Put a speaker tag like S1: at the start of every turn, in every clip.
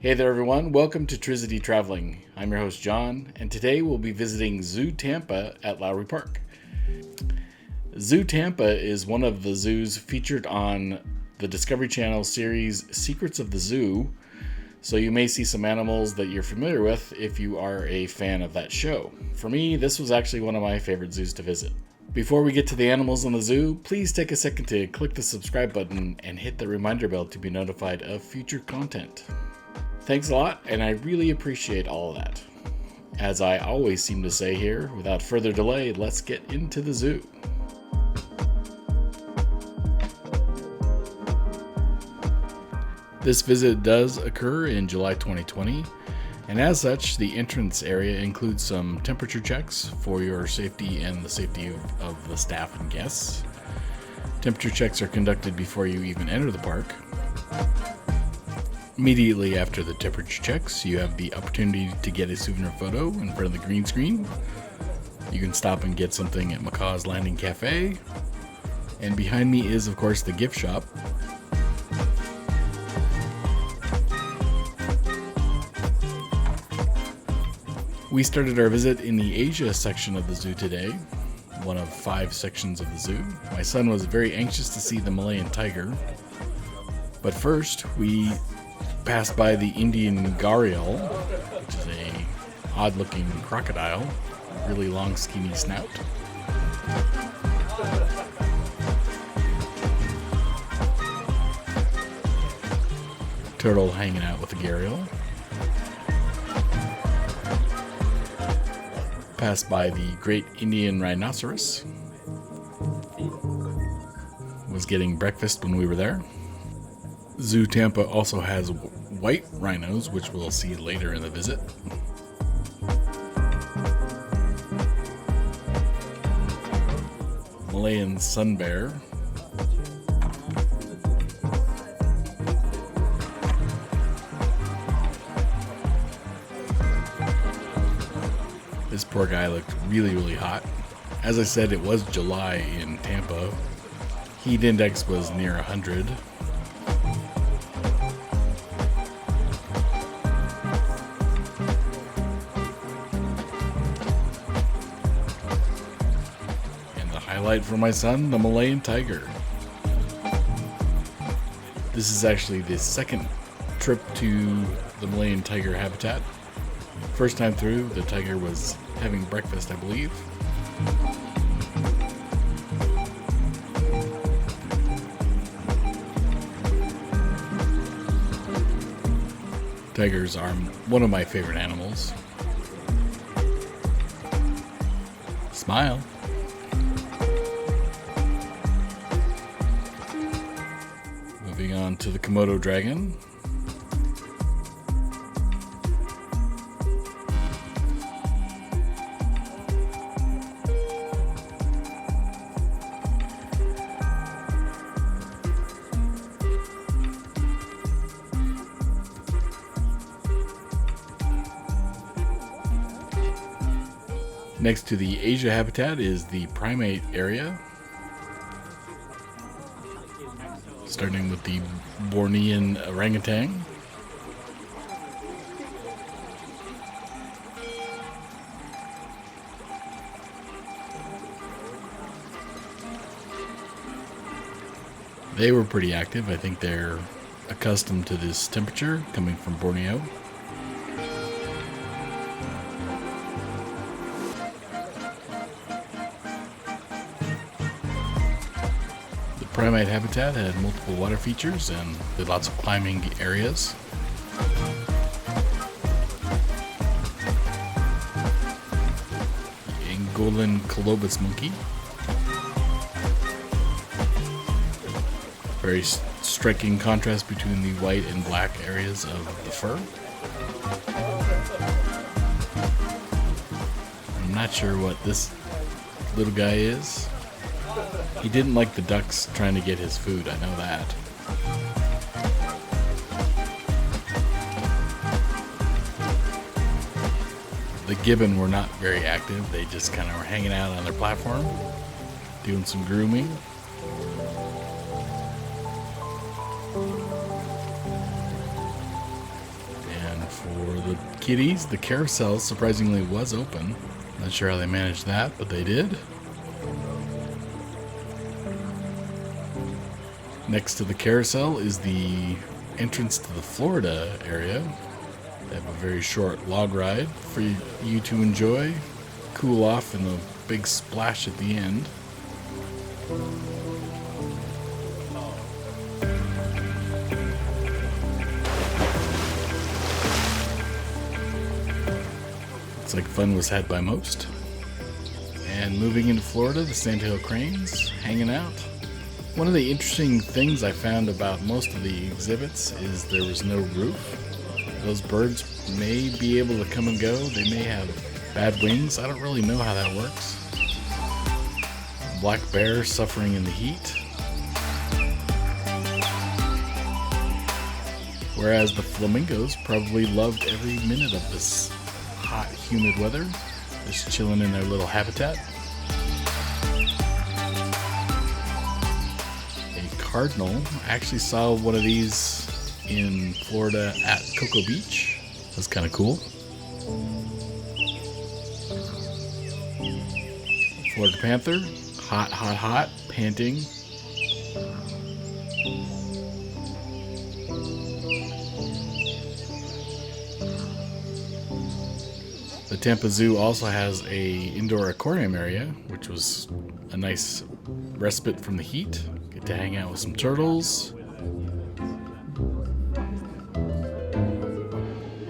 S1: Hey there, everyone. Welcome to Trizity Traveling. I'm your host, John, and today we'll be visiting Zoo Tampa at Lowry Park. Zoo Tampa is one of the zoos featured on the Discovery Channel series Secrets of the Zoo, so you may see some animals that you're familiar with if you are a fan of that show. For me, this was actually one of my favorite zoos to visit. Before we get to the animals in the zoo, please take a second to click the subscribe button and hit the reminder bell to be notified of future content. Thanks a lot, and I really appreciate all of that. As I always seem to say here, without further delay, let's get into the zoo. This visit does occur in July 2020, and as such, the entrance area includes some temperature checks for your safety and the safety of the staff and guests. Temperature checks are conducted before you even enter the park. Immediately after the temperature checks, you have the opportunity to get a souvenir photo in front of the green screen. You can stop and get something at Macaw's Landing Cafe. And behind me is, of course, the gift shop. We started our visit in the Asia section of the zoo today, one of 5 sections of the zoo. My son was very anxious to see the Malayan tiger. But first, we passed by the Indian gharial, which is a odd-looking crocodile, really long, skinny snout. Turtle hanging out with the gharial. Passed by the great Indian rhinoceros. Was getting breakfast when we were there. Zoo Tampa also has white rhinos, which we'll see later in the visit. Malayan sun bear. This poor guy looked really hot. As I said, it was July in Tampa. Heat index was near 100. Highlight for my son, the Malayan tiger. This is actually the second trip to the Malayan tiger habitat. First time through, the tiger was having breakfast, I believe. Tigers are one of my favorite animals. Smile. Moving on to the Komodo dragon. Next to the Asia habitat is the primate area. Starting with the Bornean orangutan. They were pretty active. I think they're accustomed to this temperature coming from Borneo. Primate habitat had multiple water features and with lots of climbing areas. The Angolan colobus monkey. Very striking contrast between the white and black areas of the fur. I'm not sure what this little guy is. He didn't like the ducks trying to get his food, I know that. The gibbon were not very active. They just kind of were hanging out on their platform, doing some grooming. For the kitties, the carousel surprisingly was open. Not sure how they managed that, but they did. Next to the carousel is the entrance to the Florida area. They have a very short log ride for you to enjoy, cool off in a big splash at the end. Looks like fun was had by most. And moving into Florida, the Sandhill cranes hanging out. One of the interesting things I found about most of the exhibits is there was no roof. Those birds may be able to come and go. They may have bad wings. I don't really know how that works. Black bear suffering in the heat. Whereas the flamingos probably loved every minute of this hot, humid weather, just chilling in their little habitat. A cardinal, I actually saw one of these in Florida at Cocoa Beach. That's kind of cool. Florida panther, hot, hot, hot, panting. The Tampa Zoo also has an indoor aquarium area, which was a nice respite from the heat. Get to hang out with some turtles.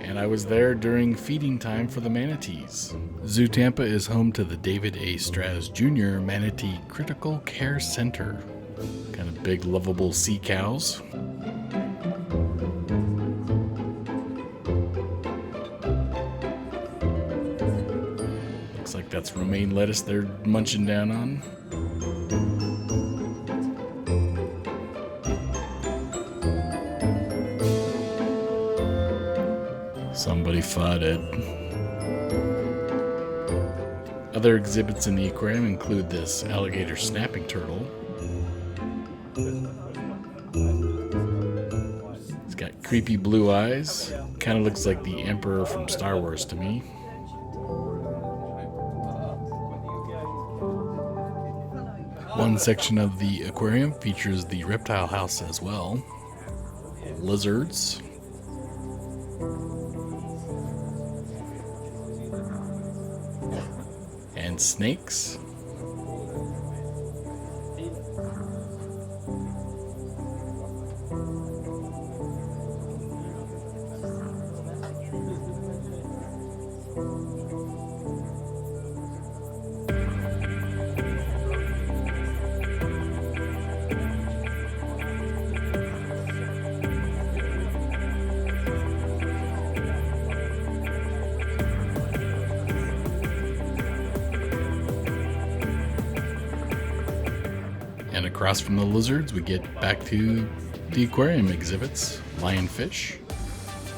S1: And I was there during feeding time for the manatees. Zoo Tampa is home to the David A. Straz Jr. Manatee Critical Care Center. Kind of big, lovable sea cows. Looks like that's romaine lettuce they're munching down on. Somebody farted. Other exhibits in the aquarium include this alligator snapping turtle. It's got creepy blue eyes. Kind of looks like the Emperor from Star Wars to me. One section of the aquarium features the reptile house as well. Lizards. And snakes. And across from the lizards, we get back to the aquarium exhibits. Lionfish,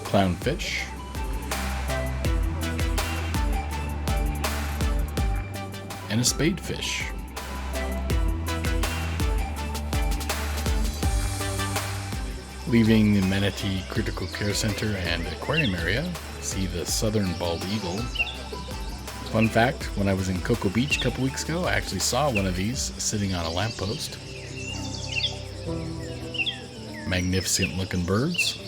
S1: clownfish, and a spadefish. Leaving the Manatee Critical Care Center and Aquarium area, see the southern bald eagle. Fun fact, when I was in Cocoa Beach a couple weeks ago, I actually saw one of these sitting on a lamppost. Magnificent looking birds.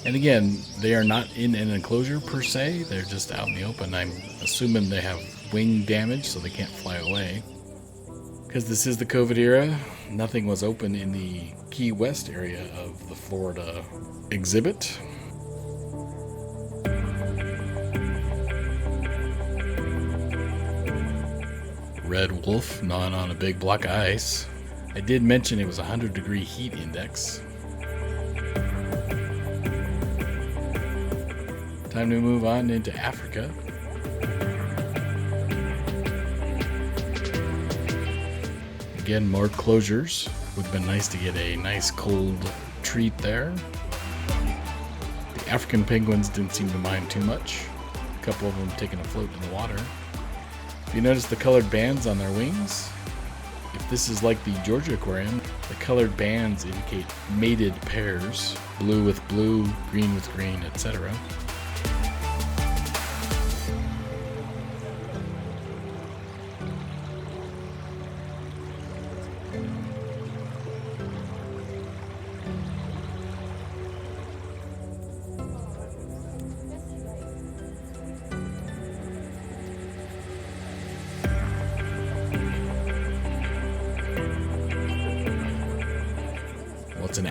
S1: And again, they are not in an enclosure per se, they're just out in the open. I'm assuming they have wing damage so they can't fly away. Because this is the COVID era, nothing was open in the Key West area of the Florida exhibit. Red wolf gnawing on a big block of ice. I did mention it was a 100-degree heat index. Time to move on into Africa. Again, more closures. Would have been nice to get a nice cold treat there. The African penguins didn't seem to mind too much. A couple of them taking a float in the water. If you notice the colored bands on their wings, if this is like the Georgia Aquarium, the colored bands indicate mated pairs. Blue with blue, green with green, etc.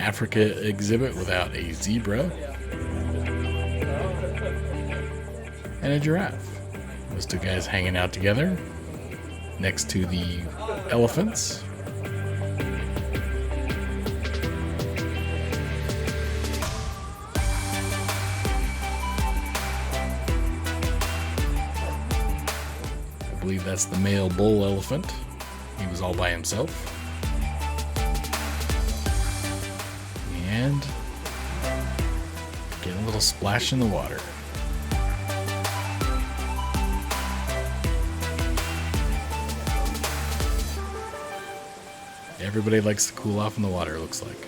S1: Africa exhibit without a zebra. And a giraffe. Those two guys hanging out together next to the elephants. I believe that's the male bull elephant. He was all by himself. And getting a little splash in the water. Everybody likes to cool off in the water, it looks like.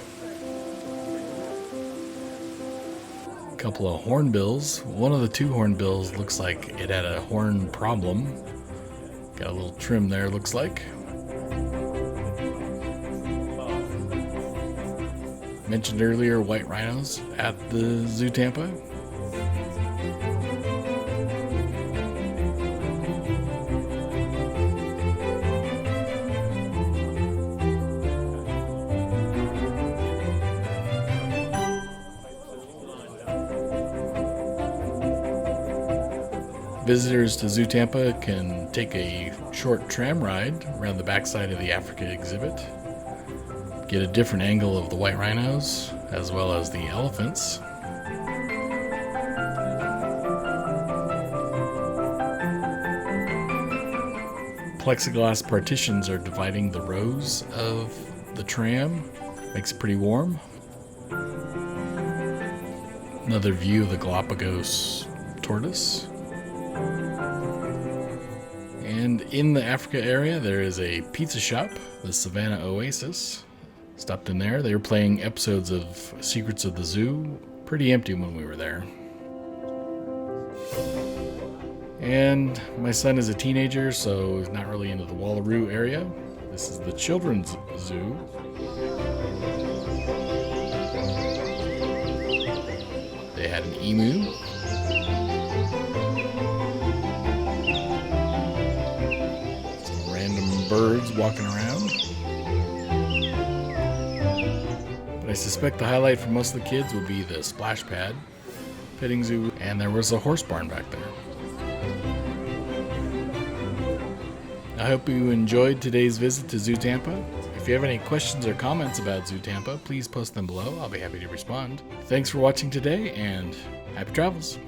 S1: A couple of hornbills. One of the two hornbills looks like it had a horn problem. Got a little trim there, looks like. Mentioned earlier, white rhinos at the Zoo Tampa. Visitors to Zoo Tampa can take a short tram ride around the backside of the Africa exhibit, get a different angle of the white rhinos as well as the elephants. Plexiglass partitions are dividing the rows of the tram. Makes it pretty warm. Another view of the Galapagos tortoise. And in the Africa area, there is a pizza shop, the Savannah Oasis. Stopped in there. They were playing episodes of Secrets of the Zoo. Pretty empty when we were there. And my son is a teenager, so he's not really into the Wallaroo area. This is the children's zoo. They had an emu. Birds walking around. But I suspect the highlight for most of the kids would be the splash pad, petting zoo, and there was a horse barn back there. I hope you enjoyed today's visit to Zoo Tampa. If you have any questions or comments about Zoo Tampa, please post them below. I'll be happy to respond. Thanks for watching today, and happy travels.